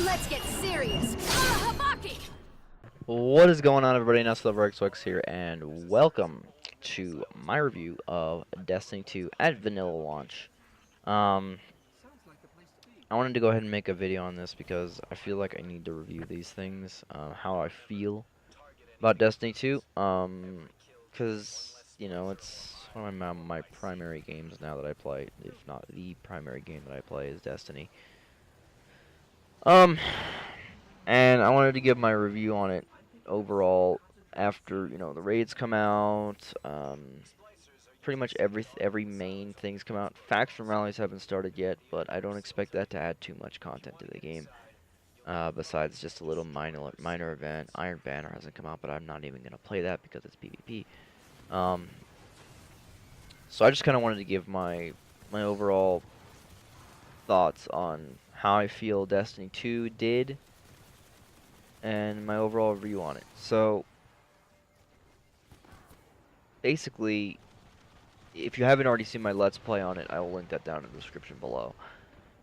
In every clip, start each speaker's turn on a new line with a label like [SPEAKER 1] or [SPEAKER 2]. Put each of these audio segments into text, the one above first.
[SPEAKER 1] Let's get serious. Habaki!
[SPEAKER 2] What is going on, everybody? NestleVerXWX here, and welcome to my review of Destiny 2 at vanilla launch. I wanted to go ahead and make a video on this because I feel like I need to review these things, how I feel about Destiny 2, because, you know, it's one of my primary games now that I play, if not the primary game that I play is Destiny. And I wanted to give my review on it overall after, you know, the raids come out, pretty much every main thing's come out. Faction rallies haven't started yet, but I don't expect that to add too much content to the game. Besides just a little minor event. Iron Banner hasn't come out, but I'm not even gonna play that because it's PvP. So I just kind of wanted to give my overall thoughts on how I feel Destiny 2 did and my overall review on it. So basically, if you haven't already seen my Let's Play on it, I will link that down in the description below.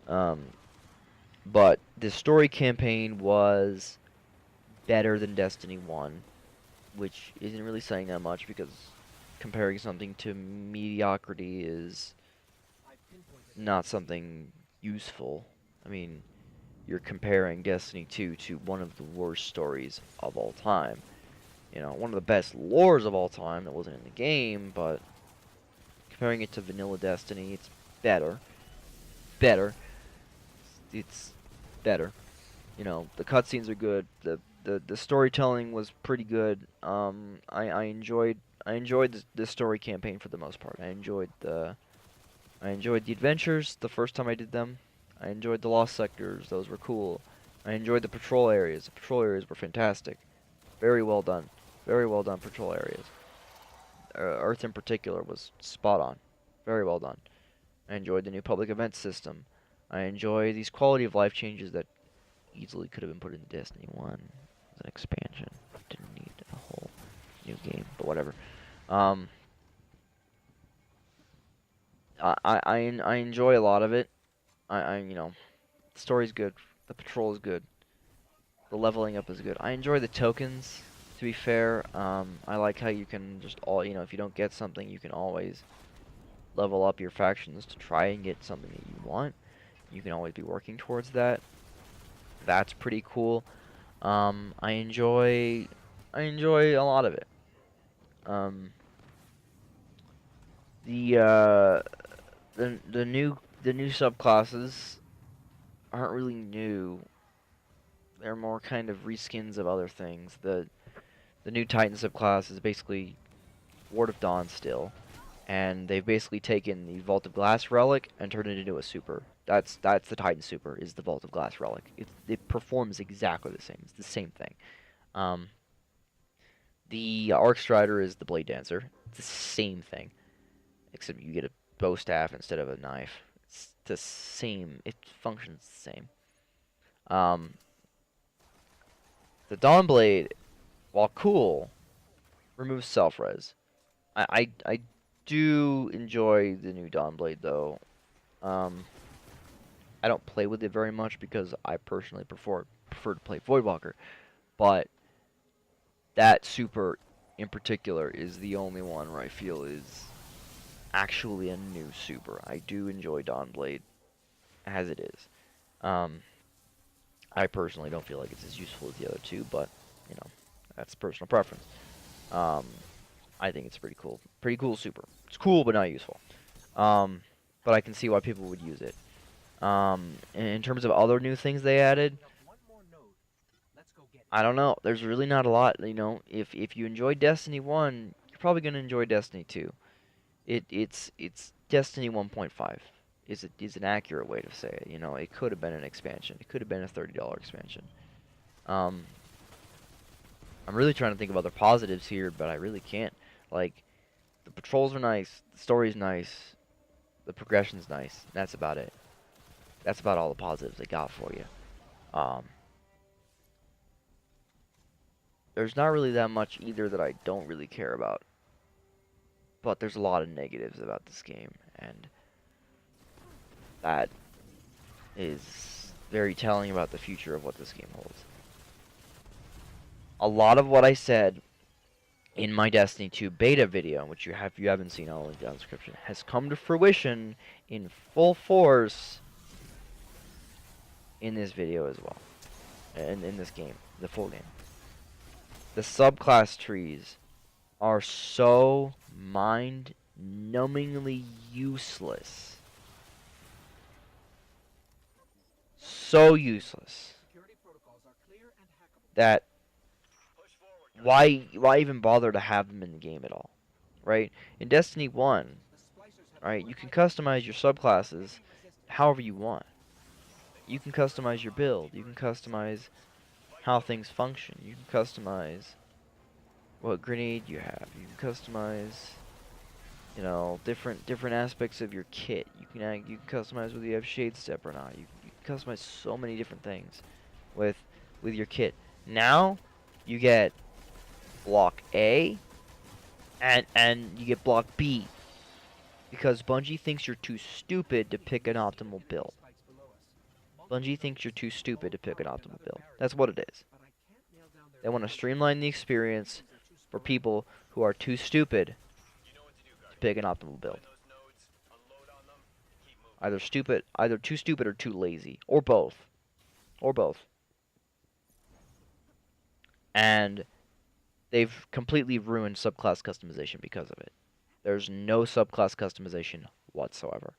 [SPEAKER 2] But the story campaign was better than Destiny 1, which isn't really saying that much because comparing something to mediocrity is not something useful. I mean, you're comparing Destiny 2 to one of the worst stories of all time. You know, one of the best lores of all time that wasn't in the game, but comparing it to vanilla Destiny, it's better. It's better. You know, the cutscenes are good. The storytelling was pretty good. I enjoyed the story campaign for the most part. I enjoyed the adventures the first time I did them. I enjoyed the lost sectors. Those were cool. I enjoyed the patrol areas. The patrol areas were fantastic. Very well done. Very well done patrol areas. Earth in particular was spot on. Very well done. I enjoyed the new public event system. I enjoy these quality of life changes that easily could have been put in Destiny 1 as an expansion. Didn't need a whole new game, but whatever. I enjoy a lot of it. You know, the story's good. The patrol is good. The leveling up is good. I enjoy the tokens, to be fair. I like how you can just you know, if you don't get something, you can always level up your factions to try and get something that you want. You can always be working towards that. That's pretty cool. I enjoy a lot of it. The the new subclasses aren't really new. They're more kind of reskins of other things. The new Titan subclass is basically Ward of Dawn still, and they've basically taken the Vault of Glass relic and turned it into a super. That's the Titan super, is the Vault of Glass relic. It performs exactly the same. It's the same thing. The Arc Strider is the Blade Dancer. It's the same thing, except you get a bow staff instead of a knife. It's the same. It functions the same. The Dawnblade, while cool, removes self-res. I do enjoy the new Dawnblade though. I don't play with it very much because I personally prefer to play Voidwalker, but that super in particular is the only one where I feel is actually a new super. I do enjoy Dawnblade as it is. I personally don't feel like it's as useful as the other two, but you know, that's personal preference. I think it's pretty cool super. It's cool but not useful. But I can see why people would use it. In terms of other new things they added, I don't know. There's really not a lot. You know, if you enjoyed Destiny 1, you're probably gonna enjoy Destiny 2. It's Destiny 1.5 is an accurate way to say it. You know, it could have been an expansion. It could have been a $30 expansion. I'm really trying to think of other positives here, but I really can't. Like, the patrols are nice, the story's nice, the progression's nice. That's about it. That's about all the positives I got for you. There's not really that much either that I don't really care about. But there's a lot of negatives about this game, and that is very telling about the future of what this game holds. A lot of what I said in my Destiny 2 beta video, which you haven't seen, I'll link down in the description, has come to fruition in full force in this video as well. And in this game, the full game. The subclass trees are so mind-numbingly useless. So useless that why even bother to have them in the game at all, right? In Destiny 1, right, you can customize your subclasses however you want. You can customize your build. You can customize how things function. You can customize what grenade you have. You can customize, you know, different aspects of your kit. You can customize whether you have shade step or not. You can customize so many different things with your kit. Now you get block A and you get block B because Bungie thinks you're too stupid to pick an optimal build. Bungie thinks you're too stupid to pick an optimal build. That's what it is. They want to streamline the experience for people who are too stupid to pick an optimal build. Either too stupid or too lazy, or both. Or both. And they've completely ruined subclass customization because of it. There's no subclass customization whatsoever.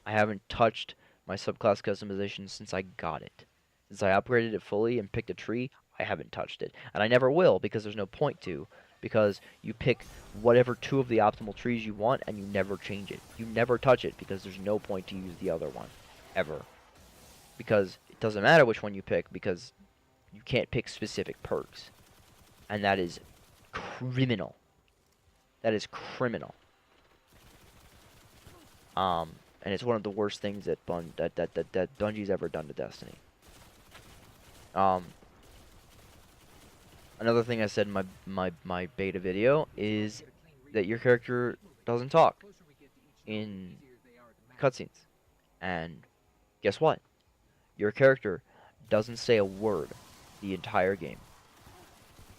[SPEAKER 2] I haven't touched my subclass customization since I got it. Since I upgraded it fully and picked a tree, I haven't touched it. And I never will because there's no point to. Because you pick whatever two of the optimal trees you want and you never change it. You never touch it because there's no point to use the other one. Ever. Because it doesn't matter which one you pick because you can't pick specific perks. And that is criminal. That is criminal. And it's one of the worst things that Bungie's ever done to Destiny. Another thing I said in my beta video is that your character doesn't talk in cutscenes. And guess what? Your character doesn't say a word the entire game.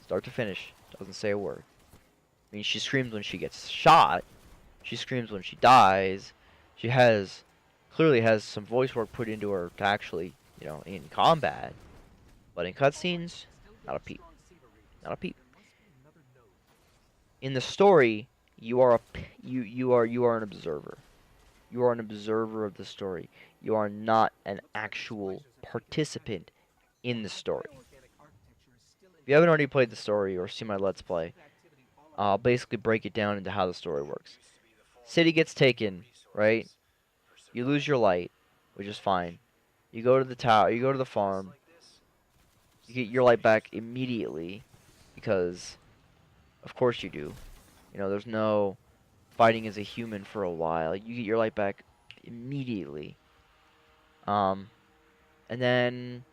[SPEAKER 2] Start to finish, doesn't say a word. I mean, she screams when she gets shot. She screams when she dies. She clearly has some voice work put into her to actually, you know, in combat. But in cutscenes, not a peep. Not a peep. In the story, you are an observer. You are an observer of the story. You are not an actual participant in the story. If you haven't already played the story or seen my Let's Play, I'll basically break it down into how the story works. City gets taken, right? You lose your light, which is fine. You go to the tower, you go to the farm. You get your light back immediately, because of course you do. You know, there's no fighting as a human for a while. You get your light back immediately. And then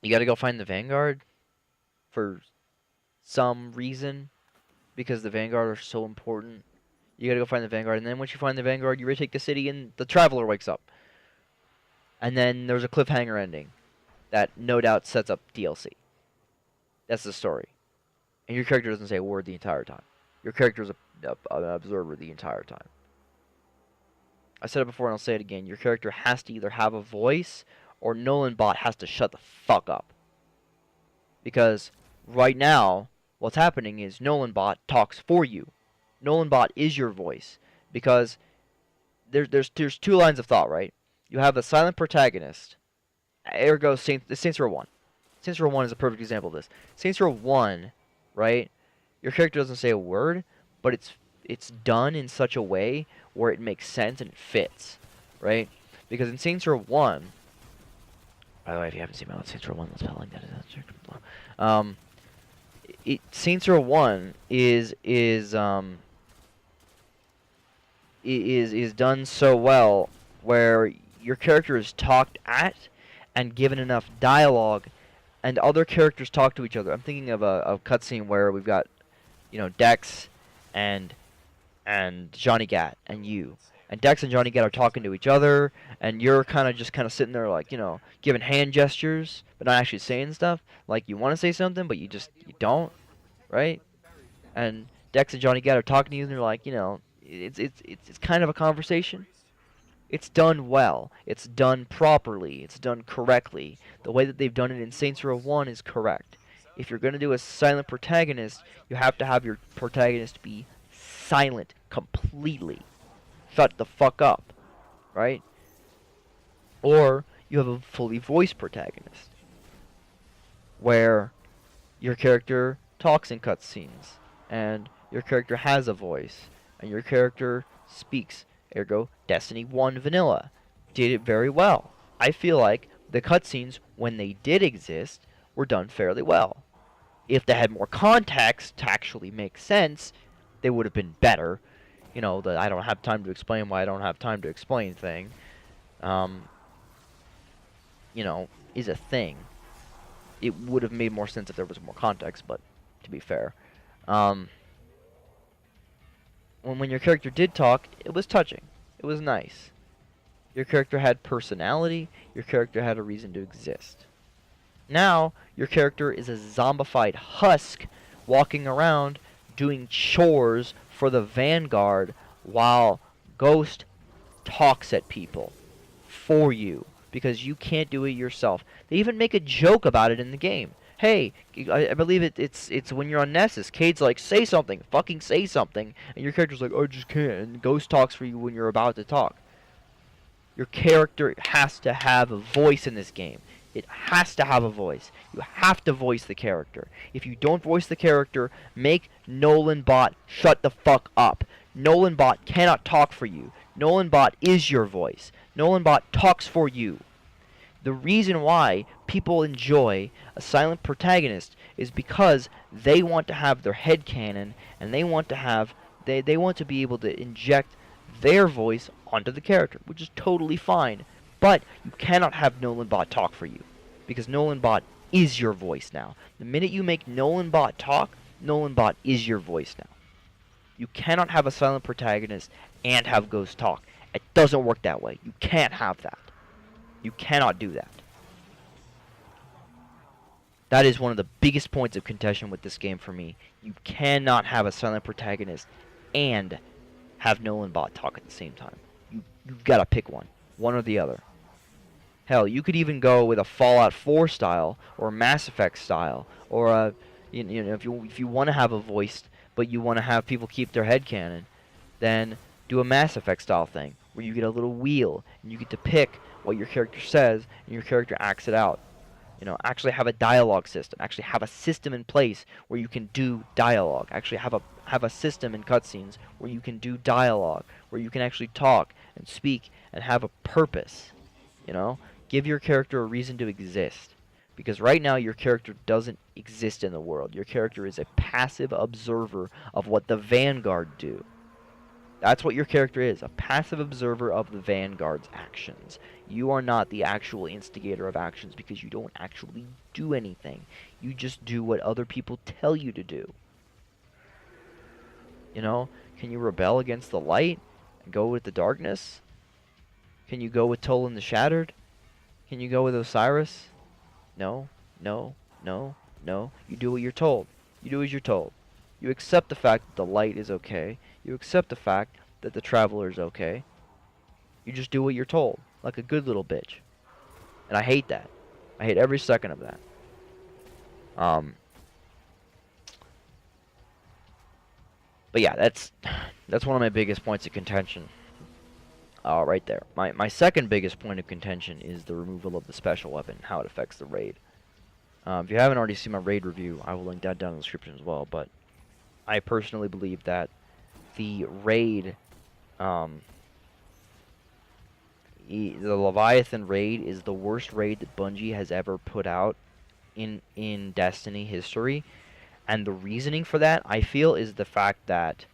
[SPEAKER 2] you gotta go find the Vanguard for some reason, because the Vanguard are so important. You gotta go find the Vanguard, and then once you find the Vanguard, you retake the city, and the Traveler wakes up. And then there's a cliffhanger ending that no doubt sets up DLC. That's the story. And your character doesn't say a word the entire time. Your character is an observer the entire time. I said it before and I'll say it again. Your character has to either have a voice or Nolan Bot has to shut the fuck up. Because right now, what's happening is Nolan Bot talks for you. Nolan Bot is your voice. Because there's two lines of thought, right? You have a silent protagonist. Ergo, Saints Row 1. Saints Row 1 is a perfect example of this. Saints Row 1, right? Your character doesn't say a word, but it's done in such a way where it makes sense and it fits, right? Because in Saints Row 1, by the way, if you haven't seen my Saints Row 1, let's not like that. Saints Row 1 is done so well where your character is talked at and given enough dialogue, and other characters talk to each other. I'm thinking of a cutscene where we've got, you know, Dex and Johnny Gat and you and Dex and Johnny Gat are talking to each other, and you're kind of sitting there like, giving hand gestures, but not actually saying stuff. Like you want to say something, but you don't, right? And Dex and Johnny Gat are talking to you, and they're like, it's kind of a conversation. It's done well. It's done properly. It's done correctly. The way that they've done it in Saints Row 1 is correct. If you're going to do a silent protagonist, you have to have your protagonist be silent completely. Shut the fuck up, right? Or you have a fully voiced protagonist, where your character talks in cutscenes, and your character has a voice, and your character speaks. Ergo, Destiny 1 Vanilla did it very well. I feel like the cutscenes, when they did exist, were done fairly well. If they had more context to actually make sense, they would have been better. The I don't have time to explain why I don't have time to explain thing, is a thing. It would have made more sense if there was more context, but to be fair. When your character did talk, it was touching. It was nice. Your character had personality. Your character had a reason to exist. Now, your character is a zombified husk walking around doing chores for the Vanguard while Ghost talks at people for you because you can't do it yourself. They even make a joke about it in the game. Hey, I believe it's when you're on Nessus, Cade's like, say something, fucking say something, and your character's like, I just can't, and Ghost talks for you when you're about to talk. Your character has to have a voice in this game. It has to have a voice. You have to voice the character. If you don't voice the character, make Nolan Bot shut the fuck up. Nolan Bot cannot talk for you. Nolan Bot is your voice. Nolan Bot talks for you. The reason why people enjoy a silent protagonist is because they want to have their headcanon, and they want to be able to inject their voice onto the character, which is totally fine. But you cannot have Nolan Bot talk for you, because Nolan Bot is your voice now. The minute you make Nolan Bot talk, Nolan Bot is your voice now. You cannot have a silent protagonist and have Ghost talk. It doesn't work that way. You can't have that. You cannot do that. That is one of the biggest points of contention with this game for me. You cannot have a silent protagonist and have Nolan Bot talk at the same time. You've got to pick one or the other. Hell, you could even go with a Fallout 4 style or Mass Effect style, or if you want to have a voice but you want to have people keep their headcanon, then do a Mass Effect style thing where you get a little wheel and you get to pick what your character says and your character acts it out. Actually have a dialogue system. Actually have a system in place where you can do dialogue. Actually have a system in cutscenes where you can do dialogue, where you can actually talk and speak and have a purpose. Give your character a reason to exist. Because right now your character doesn't exist in the world. Your character is a passive observer of what the Vanguard do. That's what your character is, a passive observer of the Vanguard's actions. You are not the actual instigator of actions because you don't actually do anything. You just do what other people tell you to do. Can you rebel against the light and go with the darkness? Can you go with Tolan the Shattered? Can you go with Osiris? No, no, no, no. You do what you're told. You do as you're told. You accept the fact that the light is okay. You accept the fact that the traveler is okay. You just do what you're told, like a good little bitch. And I hate that. I hate every second of that. But yeah, that's one of my biggest points of contention. Right there. My second biggest point of contention is the removal of the special weapon, how it affects the raid. If you haven't already seen my raid review, I will link that down in the description as well. But I personally believe that the raid, the Leviathan raid is the worst raid that Bungie has ever put out in Destiny history. And the reasoning for that, I feel, is the fact that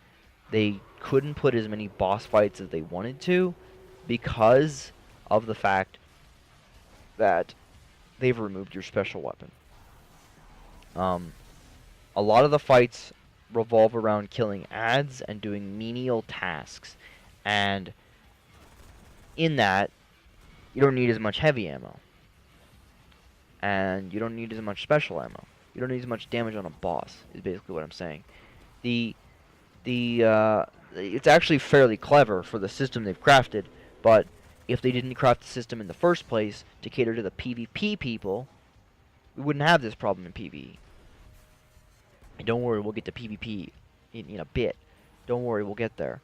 [SPEAKER 2] they couldn't put as many boss fights as they wanted to because of the fact that they've removed your special weapon. A lot of the fights revolve around killing ads and doing menial tasks, and in that you don't need as much heavy ammo, and you don't need as much special ammo. You don't need as much damage on a boss. Is basically what I'm saying. The it's actually fairly clever for the system they've crafted, but if they didn't craft the system in the first place to cater to the PvP people, we wouldn't have this problem in PvE. And don't worry, we'll get to PvP in a bit. Don't worry, we'll get there.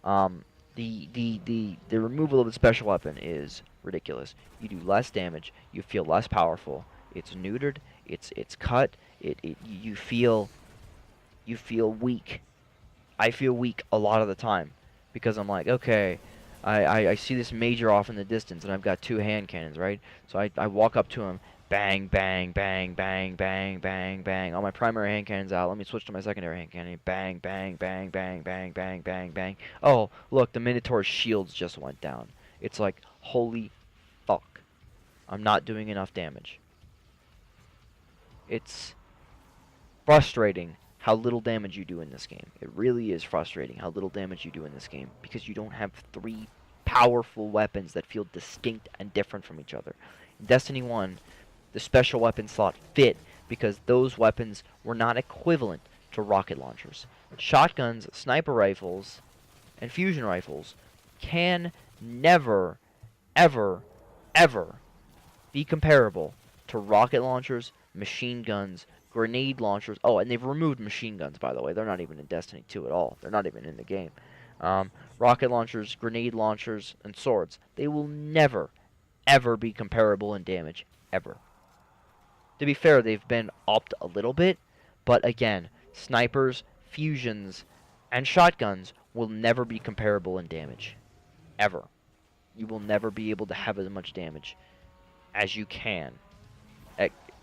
[SPEAKER 2] The removal of the special weapon is ridiculous. You do less damage. You feel less powerful. It's neutered. It's cut. You feel weak. I feel weak a lot of the time because I'm like, okay, I see this major off in the distance and I've got 2 hand cannons, right? So I walk up to him, bang, bang, bang, bang, bang, bang, bang. All my primary hand cannons out. Let me switch to my secondary hand cannon. Bang, bang, bang, bang, bang, bang, bang, bang. Oh, look, the Minotaur's shields just went down. It's like, holy fuck. I'm not doing enough damage. It's frustrating how little damage you do in this game. It really is frustrating how little damage you do in this game because you don't have 3 powerful weapons that feel distinct and different from each other. In Destiny 1, the special weapon slot fit because those weapons were not equivalent to rocket launchers. Shotguns, sniper rifles, and fusion rifles can never, ever, ever be comparable to rocket launchers, machine guns, grenade launchers. Oh, and they've removed machine guns, by the way. They're not even in Destiny 2 at all. They're not even in the game. Rocket launchers, grenade launchers, and swords. They will never, ever be comparable in damage. Ever. To be fair, they've been upped a little bit. But again, snipers, fusions, and shotguns will never be comparable in damage. Ever. You will never be able to have as much damage as you can.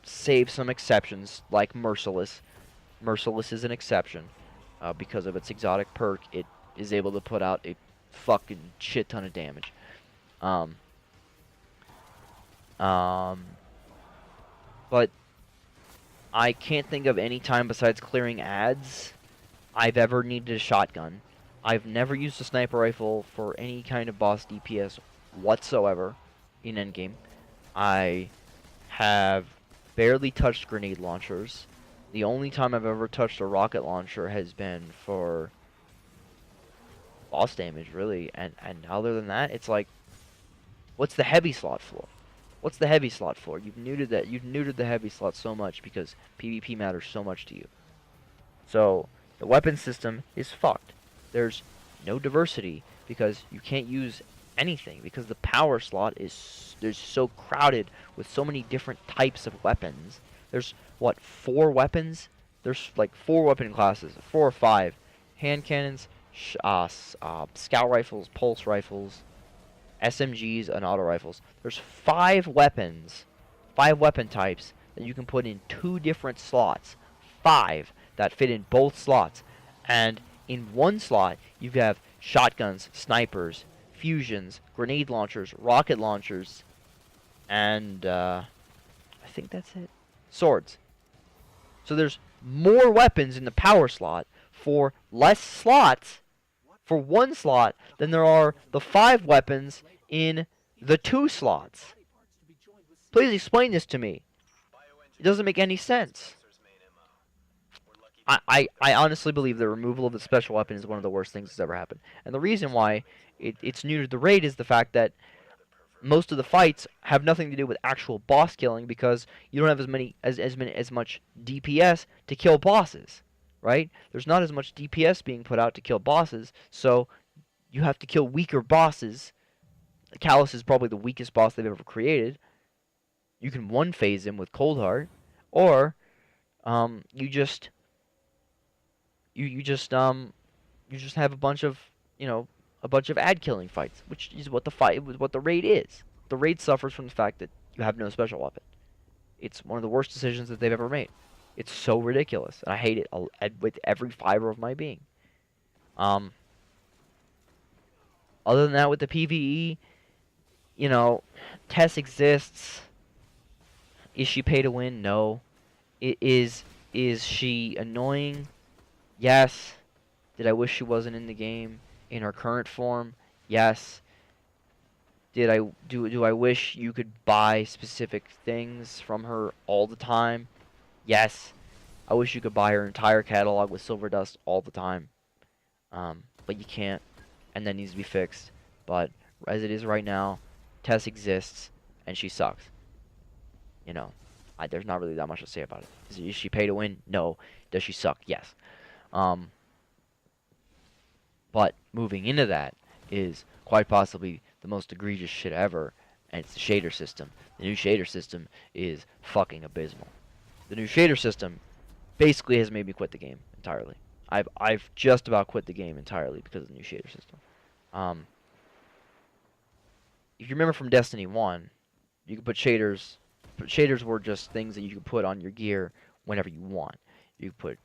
[SPEAKER 2] Save some exceptions, like Merciless. Merciless is an exception. Because of its exotic perk, it is able to put out a fucking shit ton of damage. But I can't think of any time besides clearing ads I've ever needed a shotgun. I've never used a sniper rifle for any kind of boss DPS whatsoever in endgame. I have barely touched grenade launchers. The only time I've ever touched a rocket launcher has been for boss damage, really. And other than that, it's like, what's the heavy slot for? What's the heavy slot for? You've neutered the heavy slot so much because PvP matters so much to you. So the weapon system is fucked. There's no diversity because you can't use anything because the power slot is so crowded with so many different types of weapons. There's what, 4 weapons? There's like 4 weapon classes, 4 or 5. Hand cannons, scout rifles, pulse rifles, SMGs, and auto rifles. There's 5 weapons, 5 weapon types that you can put in 2 different slots. 5 that fit in both slots. And in one slot, you have shotguns, snipers, fusions, grenade launchers, rocket launchers, and I think that's it. Swords. So there's more weapons in the power slot for less slots for one slot than there are the 5 weapons in the 2 slots. Please explain this to me. It doesn't make any sense. I honestly believe the removal of the special weapon is one of the worst things that's ever happened. And the reason why it's new to the raid is the fact that most of the fights have nothing to do with actual boss killing because you don't have as much DPS to kill bosses, right? There's not as much DPS being put out to kill bosses, so you have to kill weaker bosses. Callus is probably the weakest boss they've ever created. You can one phase him with Cold Heart, or you just have a bunch of ad killing fights, which is what the raid is. The raid suffers from the fact that you have no special weapon. It's one of the worst decisions that they've ever made. It's so ridiculous, and I hate it with every fiber of my being. Other than that, with the PvE, Tess exists. Is she pay to win? No. Is she annoying? Yes. Did I wish she wasn't in the game in her current form? Yes. Do I wish you could buy specific things from her all the time? Yes. I wish you could buy her entire catalog with Silver Dust all the time. But you can't, and that needs to be fixed. But as it is right now, Tess exists, and she sucks. You know, there's not really that much to say about it. Is she pay to win? No. Does she suck? Yes. Um, but moving into that is quite possibly the most egregious shit ever, and it's the shader system. The new shader system is fucking abysmal. The new shader system basically has made me quit the game entirely. I've just about quit the game entirely because of the new shader system. If you remember from Destiny 1, you could put shaders. Shaders were just things that you could put on your gear whenever you want. You could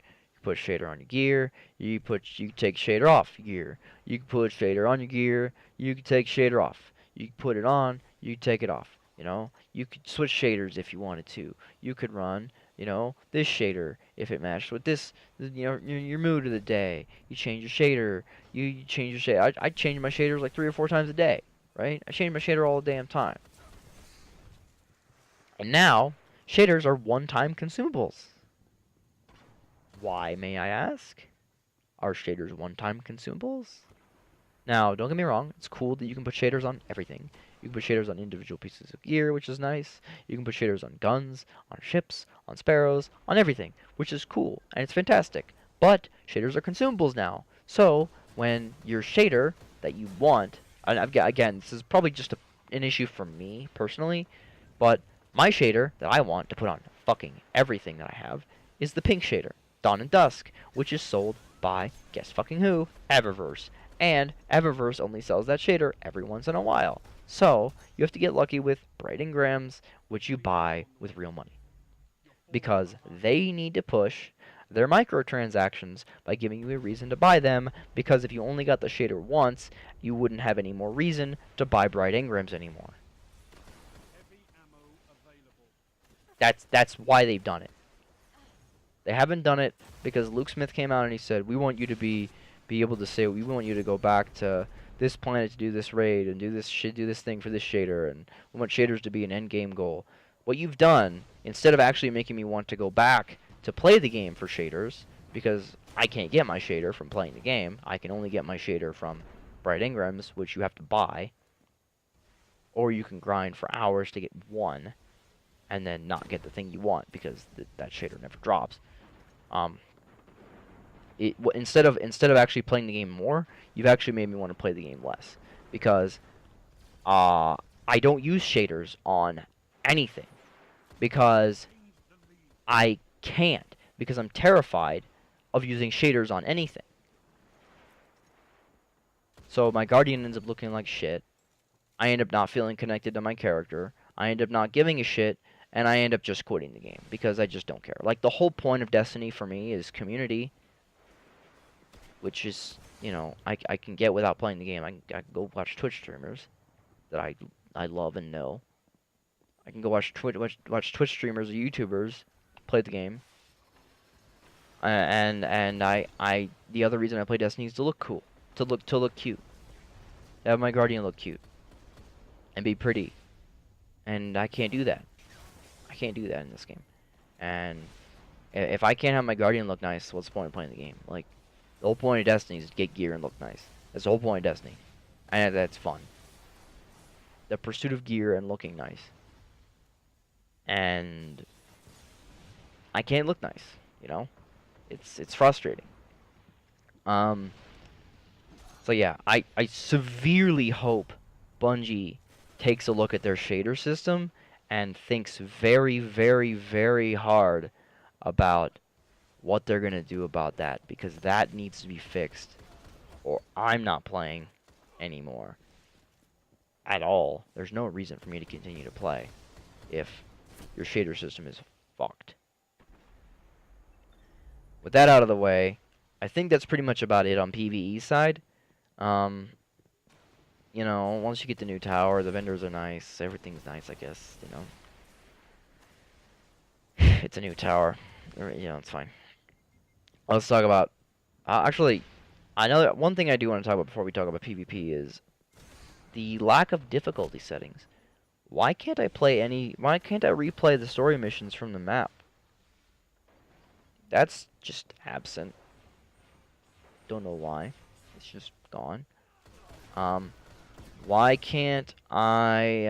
[SPEAKER 2] put shader on your gear. You could take shader off your gear. You could put shader on your gear. You could take shader off. You could put it on. You could take it off. You know, you could switch shaders if you wanted to. You could run, you know, this shader if it matched with this, you know, your mood of the day. You change your shader. You change your shader. I change my shaders like 3 or 4 times a day, right? I change my shader all the damn time. And now, shaders are one-time consumables. Why, may I ask? Are shaders one-time consumables? Now, don't get me wrong, it's cool that you can put shaders on everything. You can put shaders on individual pieces of gear, which is nice. You can put shaders on guns, on ships, on sparrows, on everything, which is cool, and it's fantastic. But shaders are consumables now. So, when your shader that you want, and again, this is probably just an issue for me, personally, but my shader that I want to put on fucking everything that I have is the pink shader, Dawn and Dusk, which is sold by, guess fucking who, Eververse. And Eververse only sells that shader every once in a while. So, you have to get lucky with Bright Engrams, which you buy with real money. Because they need to push their microtransactions by giving you a reason to buy them, because if you only got the shader once, you wouldn't have any more reason to buy Bright Engrams anymore. That's why they've done it. They haven't done it because Luke Smith came out and he said, we want you to be able to say, we want you to go back to this planet to do this raid and do this thing for this shader, and we want shaders to be an end game goal. What you've done, instead of actually making me want to go back to play the game for shaders, because I can't get my shader from playing the game, I can only get my shader from Bright Engrams, which you have to buy, or you can grind for hours to get one, and then not get the thing you want because that shader never drops. Instead of actually playing the game more, you've actually made me want to play the game less, because I don't use shaders on anything because I can't, because I'm terrified of using shaders on anything. So my Guardian ends up looking like shit. I end up not feeling connected to my character. I end up not giving a shit, and I end up just quitting the game because I just don't care. Like, the whole point of Destiny for me is community, which is, you know, I can get without playing the game. I can go watch Twitch streamers that I love and know. I can go watch Twitch streamers or YouTubers play the game. And the other reason I play Destiny is to look cool, to look cute, to have my Guardian look cute and be pretty, and I can't do that. I can't do that in this game. And if I can't have my Guardian look nice, what's the point of playing the game? Like, the whole point of Destiny is to get gear and look nice. That's the whole point of Destiny. And that's fun. The pursuit of gear and looking nice. And I can't look nice, you know? It's frustrating. So yeah, I severely hope Bungie takes a look at their shader system and thinks very, very, very hard about what they're going to do about that, because that needs to be fixed, or I'm not playing anymore at all. There's no reason for me to continue to play if your shader system is fucked. With that out of the way, I think that's pretty much about it on PvE side. You know, once you get the new tower, the vendors are nice, everything's nice, I guess, you know. It's a new tower. You know, it's fine. Let's talk about... actually, one thing I do want to talk about before we talk about PvP is... the lack of difficulty settings. Why can't I replay the story missions from the map? That's just absent. Don't know why. It's just gone. Why can't I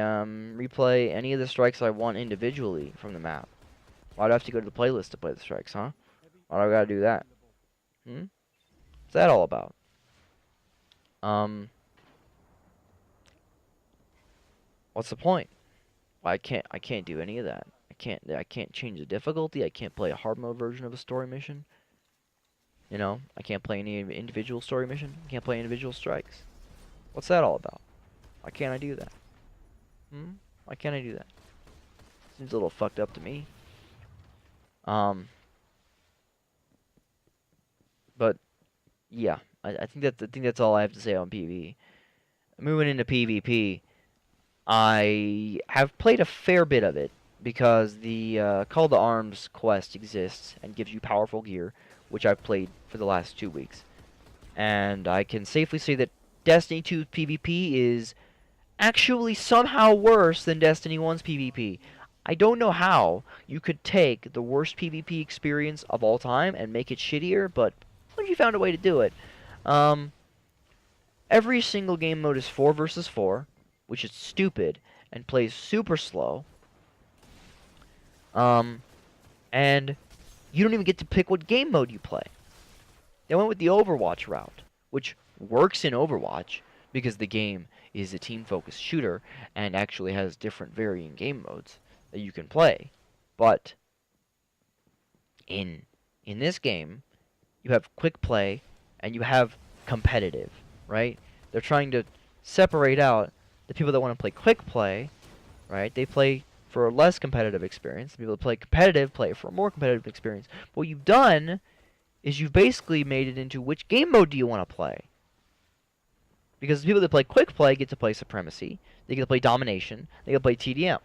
[SPEAKER 2] replay any of the strikes I want individually from the map? Why do I have to go to the playlist to play the strikes, huh? Why do I gotta do that? What's that all about? What's the point? I can't do any of that. I can't change the difficulty. I can't play a hard mode version of a story mission. You know, I can't play any individual story mission. I can't play individual strikes. What's that all about? Why can't I do that? Why can't I do that? Seems a little fucked up to me. But yeah, I think that's all I have to say on PvE. Moving into PvP, I have played a fair bit of it because the Call to Arms quest exists and gives you powerful gear, which I've played for the last 2 weeks. And I can safely say that Destiny 2's PvP is actually somehow worse than Destiny 1's PvP. I don't know how you could take the worst PvP experience of all time and make it shittier, but you found a way to do it. Every single game mode is 4 versus 4, which is stupid and plays super slow. And you don't even get to pick what game mode you play. They went with the Overwatch route, which works in Overwatch because the game is a team-focused shooter and actually has different varying game modes that you can play. But in this game, you have quick play and you have competitive, right? They're trying to separate out the people that want to play quick play, right? They play for a less competitive experience. The people that play competitive play for a more competitive experience. What you've done is you've basically made it into which game mode do you want to play? Because the people that play quick play get to play Supremacy, they get to play Domination, they get to play TDM,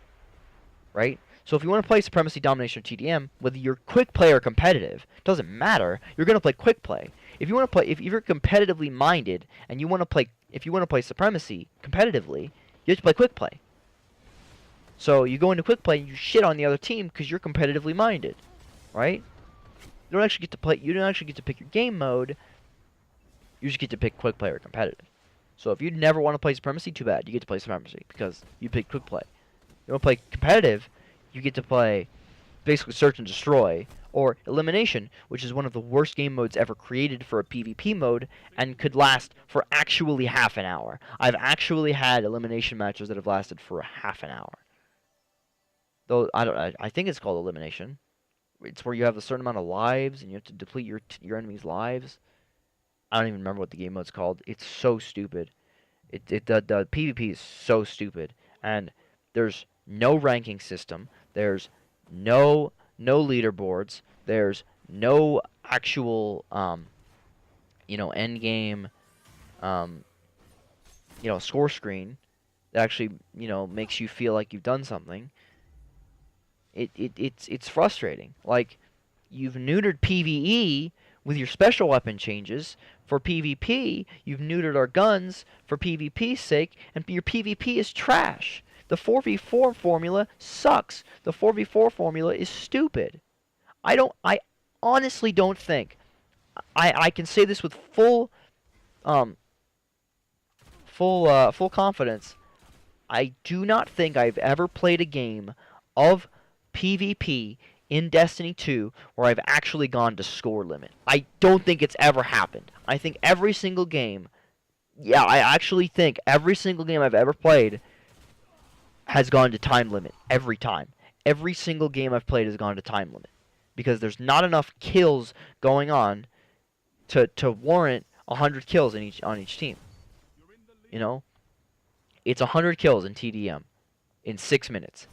[SPEAKER 2] right? So if you want to play Supremacy, Domination, or TDM, whether you're quick play or competitive, doesn't matter. You're going to play quick play. If you want to play, if you're competitively minded and you want to play, if you want to play Supremacy competitively, you have to play quick play. So you go into quick play and you shit on the other team because you're competitively minded, right? You don't actually get to play. You don't actually get to pick your game mode. You just get to pick quick play or competitive. So if you never want to play Supremacy, too bad. You get to play Supremacy because you pick quick play. You want to play competitive, you get to play basically Search and Destroy or Elimination, which is one of the worst game modes ever created for a PvP mode and could last for actually half an hour. I've actually had elimination matches that have lasted for a half an hour. Though I think it's called Elimination. It's where you have a certain amount of lives and you have to deplete your enemy's lives. I don't even remember what the game mode's called. It's so stupid. The PvP is so stupid, and there's no ranking system. There's no leaderboards. There's no actual end game score screen that actually makes you feel like you've done something. It's frustrating. Like, you've neutered PvE with your special weapon changes. For PvP, you've neutered our guns for PvP's sake, and your PvP is trash. The 4v4 formula sucks. The 4v4 formula is stupid. I honestly don't think I can say this with full confidence. I do not think I've ever played a game of PvP in Destiny 2 where I've actually gone to score limit. I don't think it's ever happened. I think every single game, I actually think every single game I've ever played has gone to time limit every time. Every single game I've played has gone to time limit because there's not enough kills going on to warrant 100 kills on each team. It's 100 kills in TDM in 6 minutes.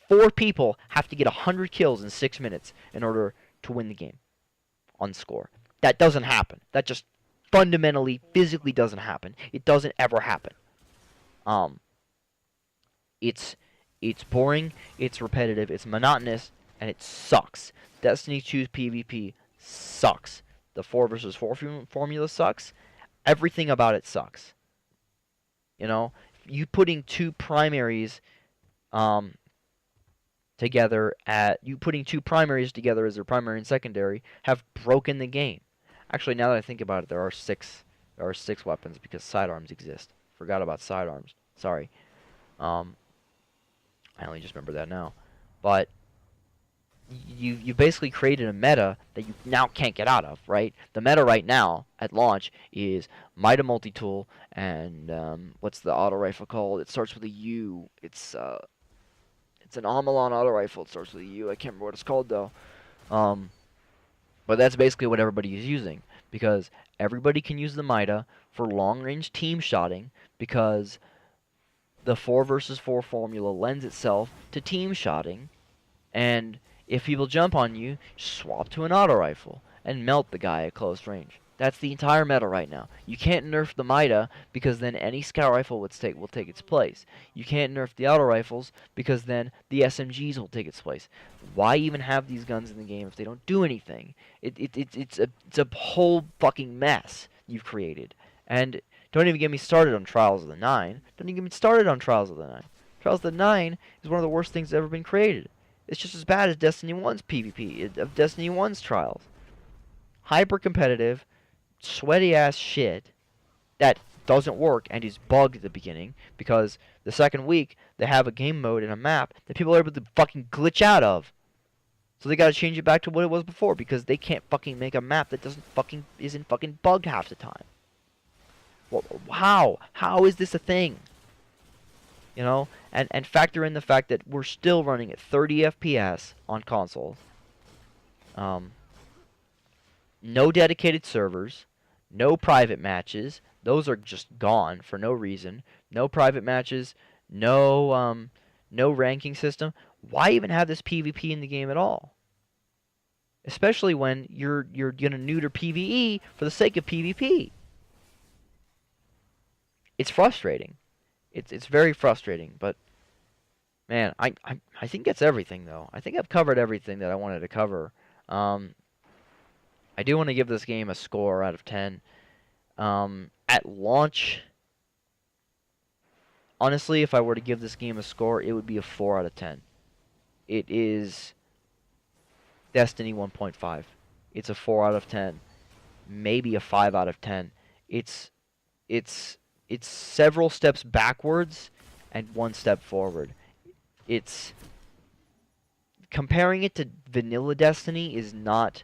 [SPEAKER 2] 4 people have to get 100 kills in 6 minutes in order to win the game on score. That doesn't happen. That just fundamentally, physically doesn't happen. It doesn't ever happen. It's boring, it's repetitive, it's monotonous, and it sucks. Destiny 2's PvP sucks. The 4 versus 4 formula sucks. Everything about it sucks. you putting two primaries together you putting two primaries together as their primary and secondary have broken the game. Actually, now that I think about it, there are six weapons because sidearms exist. Forgot about sidearms. Sorry. I only just remember that now. But you basically created a meta that you now can't get out of, right? The meta right now at launch is Mida multi-tool and what's the auto rifle called? It starts with a U. It's an Amalon auto rifle. It starts with a U. I can't remember what it's called though. But that's basically what everybody is using because everybody can use the Mida for long-range team shotting because the 4 versus 4 formula lends itself to team shotting, and if people jump on you, swap to an auto rifle and melt the guy at close range. That's the entire meta right now. You can't nerf the Mida because then any scout rifle will take its place. You can't nerf the auto rifles because then the SMGs will take its place. Why even have these guns in the game if they don't do anything? It's a whole fucking mess you've created. And don't even get me started on Trials of the Nine. Don't even get me started on Trials of the Nine. Trials of the Nine is one of the worst things that's ever been created. It's just as bad as Destiny 1's PvP, of Destiny 1's Trials. Hyper competitive, sweaty ass shit that doesn't work and is bugged at the beginning because the second week they have a game mode and a map that people are able to fucking glitch out of. So they gotta change it back to what it was before because they can't fucking make a map that isn't fucking bugged half the time. Well, how is this a thing? You know, and factor in the fact that we're still running at 30 FPS on consoles. No dedicated servers, no private matches. Those are just gone for no reason. No private matches, no ranking system. Why even have this PvP in the game at all? Especially when you're gonna neuter PvE for the sake of PvP. It's frustrating. It's very frustrating, but man, I think that's everything though. I think I've covered everything that I wanted to cover. I do want to give this game a score out of 10. At launch, honestly, if I were to give this game a score, it would be a 4 out of 10. It is Destiny 1.5. It's a 4 out of 10. Maybe a 5 out of 10. It's several steps backwards and one step forward. It's comparing it to vanilla Destiny is not.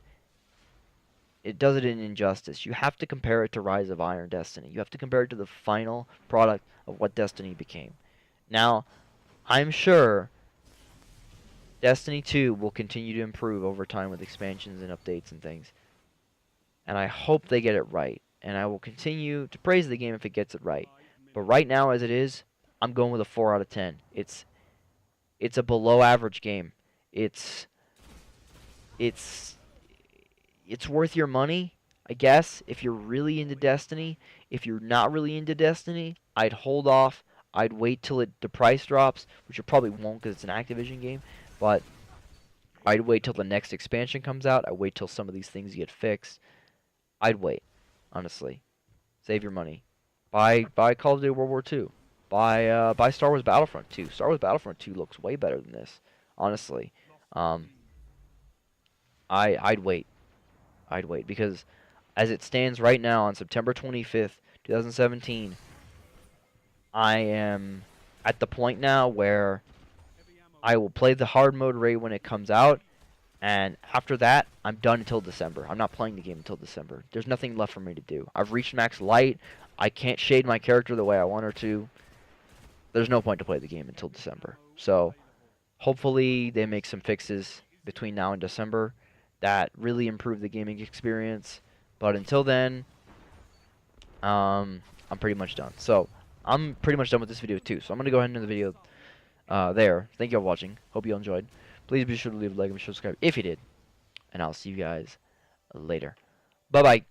[SPEAKER 2] It does it an injustice. You have to compare it to Rise of Iron Destiny. You have to compare it to the final product of what Destiny became. Now, I'm sure Destiny 2 will continue to improve over time with expansions and updates and things. And I hope they get it right. And I will continue to praise the game if it gets it right. But right now, as it is, I'm going with a 4 out of 10. It's a below average game. It's worth your money, I guess, if you're really into Destiny. If you're not really into Destiny, I'd hold off. I'd wait till the price drops, which it probably won't because it's an Activision game. But I'd wait till the next expansion comes out. I'd wait till some of these things get fixed. I'd wait, honestly. Save your money. Buy Call of Duty World War II. Buy Star Wars Battlefront 2. Star Wars Battlefront 2 looks way better than this, honestly. I'd wait. I'd wait because as it stands right now on September 25th, 2017, I am at the point now where I will play the hard mode raid when it comes out, and after that, I'm done until December. I'm not playing the game until December. There's nothing left for me to do. I've reached max light. I can't shade my character the way I want her to. There's no point to play the game until December. So, hopefully they make some fixes between now and December that really improve the gaming experience. But until then, I'm pretty much done. So, I'm pretty much done with this video too. So, I'm going to go ahead and end the video there. Thank you all for watching. Hope you all enjoyed. Please be sure to leave a like and subscribe if you did. And I'll see you guys later. Bye-bye.